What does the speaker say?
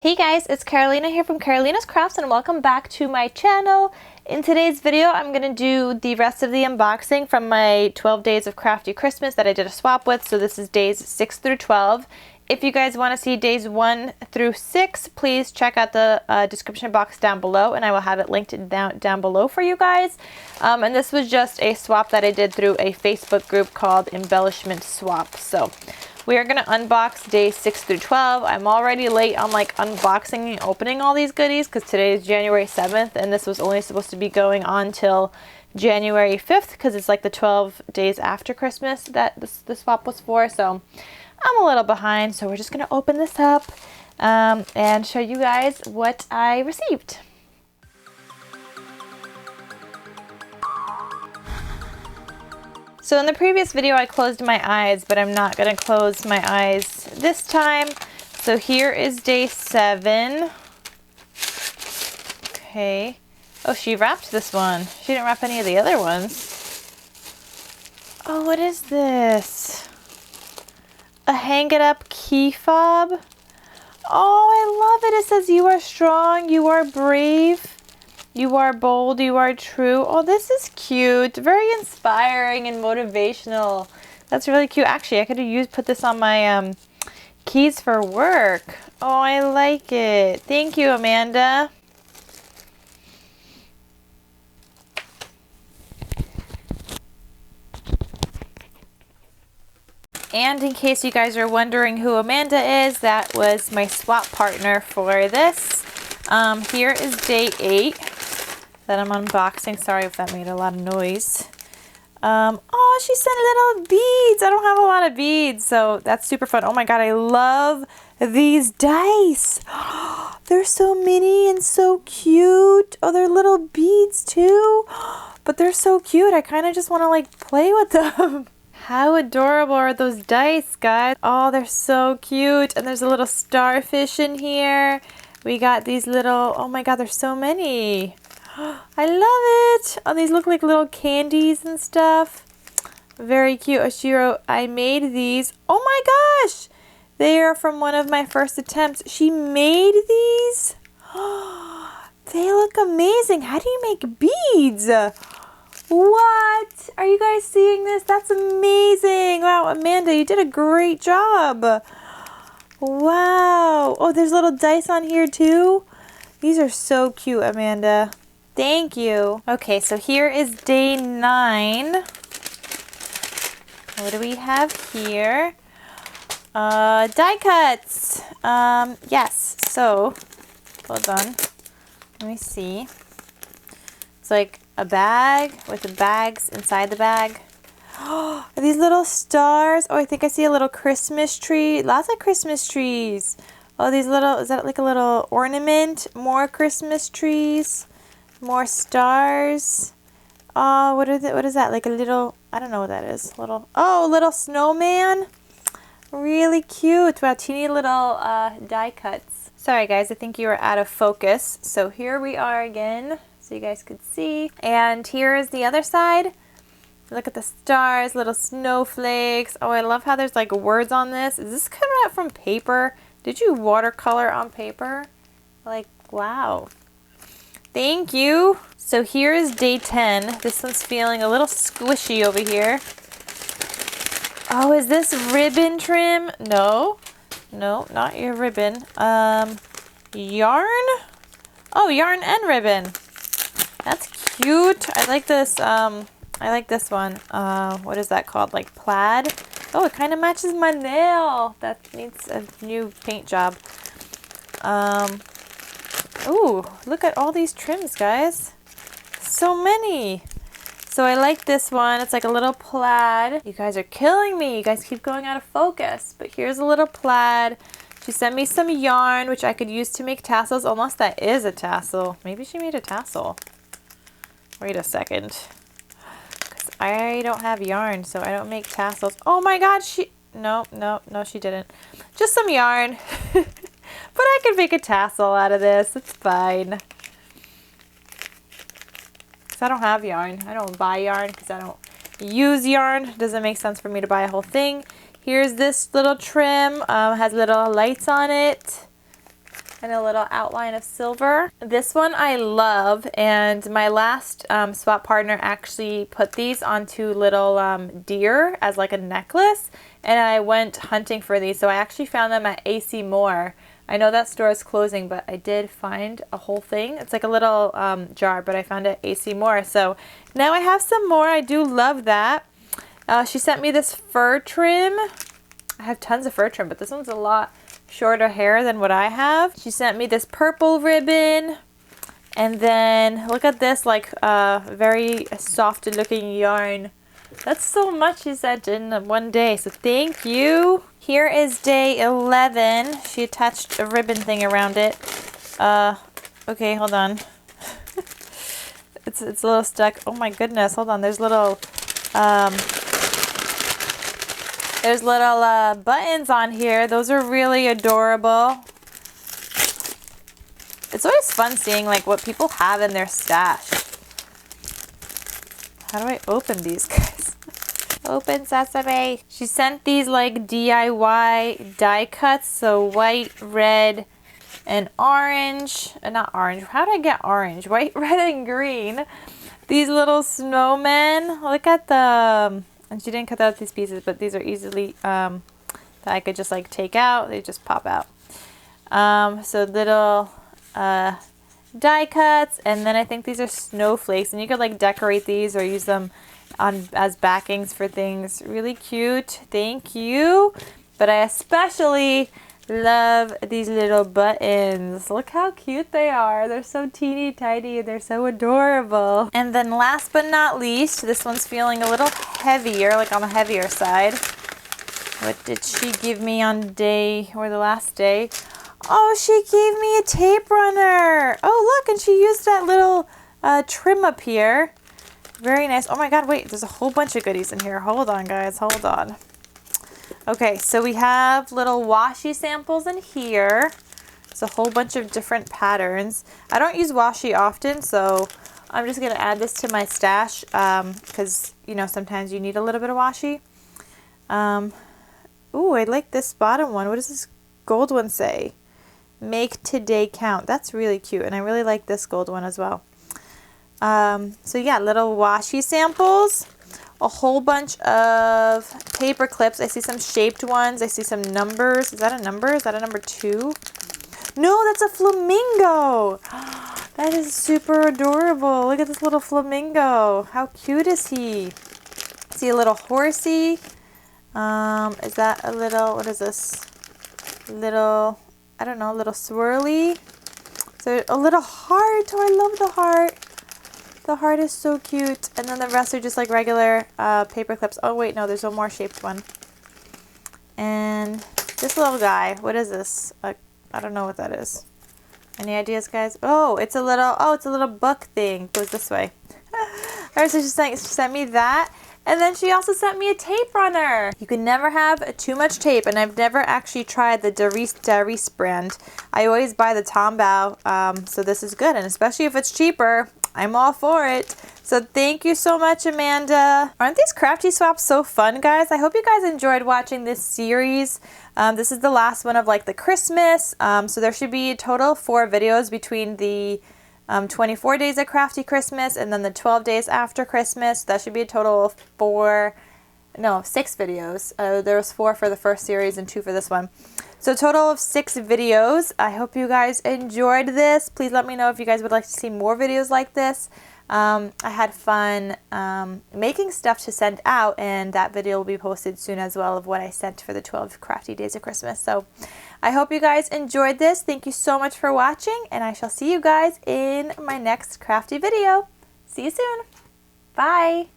Hey guys, it's Carolina here from KarolinasKrafts and welcome back to my channel. In today's video, I'm going to do the rest of the unboxing from my 12 days of Crafty Christmas that I did a swap with. So this is days 6 through 12. If you guys want to see days 1 through 6, please check out the description box down below and I will have it linked down below for you guys. And this was just a swap that I did through a Facebook group called Embellishment Swap. So we are going to unbox days 6 through 12. I'm already late on like unboxing and opening all these goodies because today is January 7th and this was only supposed to be going on till January 5th because it's like the 12 days after Christmas that the swap was for. So I'm a little behind, so we're just going to open this up and show you guys what I received. So in the previous video I closed my eyes, but I'm not going to close my eyes this time. So here is day 7. Okay. Oh, she wrapped this one. She didn't wrap any of the other ones. Oh, what is this? A hang it up key fob. Oh, I love it. It says you are strong, you are brave. You are bold, you are true. Oh, this is cute. Very inspiring and motivational. That's really cute. Actually, I could have put this on my keys for work. Oh, I like it. Thank you, Amanda. And in case you guys are wondering who Amanda is, that was my swap partner for this. Here is day 8. That I'm unboxing. Sorry if that made a lot of noise. Oh, she sent little beads. I don't have a lot of beads, so that's super fun. Oh my god, I love these dice. They're so mini and so cute. Oh, they're little beads too. But they're so cute. I kind of just want to like play with them. How adorable are those dice, guys? Oh, they're so cute. And there's a little starfish in here. We got these little, oh my god, there's so many. I love it. Oh, these look like little candies and stuff. Very cute. Oshiro, I made these. Oh my gosh. They are from one of my first attempts. She made these. They look amazing. How do you make beads? What? Are you guys seeing this? That's amazing. Wow, Amanda, you did a great job. Wow. Oh, there's little dice on here too. These are so cute, Amanda. Thank you. Okay, so here is day 9. What do we have here? Die cuts. Yes, so, hold on. Let me see. It's like a bag with the bags inside the bag. Oh, are these little stars? Oh, I think I see a little Christmas tree. Lots of Christmas trees. Oh, these little, is that like a little ornament? More Christmas trees. More stars. Oh, what is that? Like a little, I don't know what that is. Little snowman. Really cute. Wow, teeny little die cuts. Sorry guys, I think you were out of focus. So here we are again, so you guys could see. And here is the other side. Look at the stars, little snowflakes. Oh, I love how there's like words on this. Is this coming out from paper? Did you watercolor on paper? Like, wow. Thank you. So here is day 10. This one's feeling a little squishy over here. Oh, is this ribbon trim? No. No, not your ribbon. Yarn? Oh, yarn and ribbon. That's cute. I like this. I like this one. What is that called? Like plaid? Oh, it kind of matches my nail. That needs a new paint job. Ooh, look at all these trims, guys. So many. So I like this one. It's like a little plaid. You guys are killing me. You guys keep going out of focus. But here's a little plaid. She sent me some yarn, which I could use to make tassels. Unless that is a tassel. Maybe she made a tassel. Wait a second. Because I don't have yarn, so I don't make tassels. Oh my god, No, she didn't. Just some yarn. But I could make a tassel out of this. It's fine. Because I don't have yarn. I don't buy yarn because I don't use yarn. It doesn't make sense for me to buy a whole thing. Here's this little trim. Has little lights on it. and a little outline of silver. This one I love, and my last swap partner actually put these onto little deer as like a necklace, and I went hunting for these, so I actually found them at AC Moore. I know that store is closing, but I did find a whole thing. It's like a little jar, but I found it at AC Moore. So now I have some more. I do love that. She sent me this fur trim. I have tons of fur trim, but this one's a lot shorter hair than what I have. She sent me this purple ribbon. And then look at this, like very soft looking yarn. That's so much she sent in one day, so thank you. Here is day 11. She attached a ribbon thing around it. Okay, hold on. It's a little stuck. Oh my goodness, hold on. There's little buttons on here. Those are really adorable. It's always fun seeing like what people have in their stash. How do I open these guys? Open sesame. She sent these like DIY die cuts. So white, red, and orange. Not orange. How did I get orange? White, red, and green. These little snowmen. Look at them. And she didn't cut out these pieces, but these are easily that I could just like take out. They just pop out. So little die cuts, and then I think these are snowflakes, and you could like decorate these or use them on as backings for things. Really cute. Thank you. But I especially love these little buttons. Look how cute they are. They're so teeny tiny and they're so adorable. And then last but not least, this one's feeling a little heavier, like on the heavier side. What did she give me on day, or the last day? Oh, she gave me a tape runner. Oh, look, and she used that little trim up here. Very nice. Oh my God, wait, there's a whole bunch of goodies in here. Hold on, guys, hold on. Okay, so we have little washi samples in here. It's a whole bunch of different patterns. I don't use washi often, so I'm just gonna add this to my stash because, you know, sometimes you need a little bit of washi. Ooh, I like this bottom one. What does this gold one say? Make today count. That's really cute, and I really like this gold one as well. So yeah, little washi samples, a whole bunch of paper clips. I see some shaped ones. I see some numbers. Is that a number? Is that a number 2? No, that's a flamingo. That is super adorable. Look at this little flamingo. How cute is he? See a little horsey. Is that a little, what is this? Little, I don't know, little swirly. So a little heart. Oh, I love the heart. The heart is so cute. And then the rest are just like regular paper clips. Oh wait, no, there's one more shaped one. And this little guy, what is this? I don't know what that is. Any ideas, guys? Oh, it's a little book thing. It goes this way. Alright, so she sent me that. And then she also sent me a tape runner. You can never have too much tape, and I've never actually tried the Darice brand. I always buy the Tombow, so this is good, and especially if it's cheaper, I'm all for it. So thank you so much, Amanda. Aren't these crafty swaps so fun, guys? I hope you guys enjoyed watching this series. This is the last one of like the Christmas, so there should be a total of 4 videos between the 24 days of Crafty Christmas and then the 12 days after Christmas. That should be a total of 6 videos. There was 4 for the first series and 2 for this one. So a total of 6 videos. I hope you guys enjoyed this. Please let me know if you guys would like to see more videos like this. I had fun making stuff to send out, and that video will be posted soon as well of what I sent for the 12 Crafty Days of Christmas. So I hope you guys enjoyed this. Thank you so much for watching, and I shall see you guys in my next crafty video. See you soon. Bye.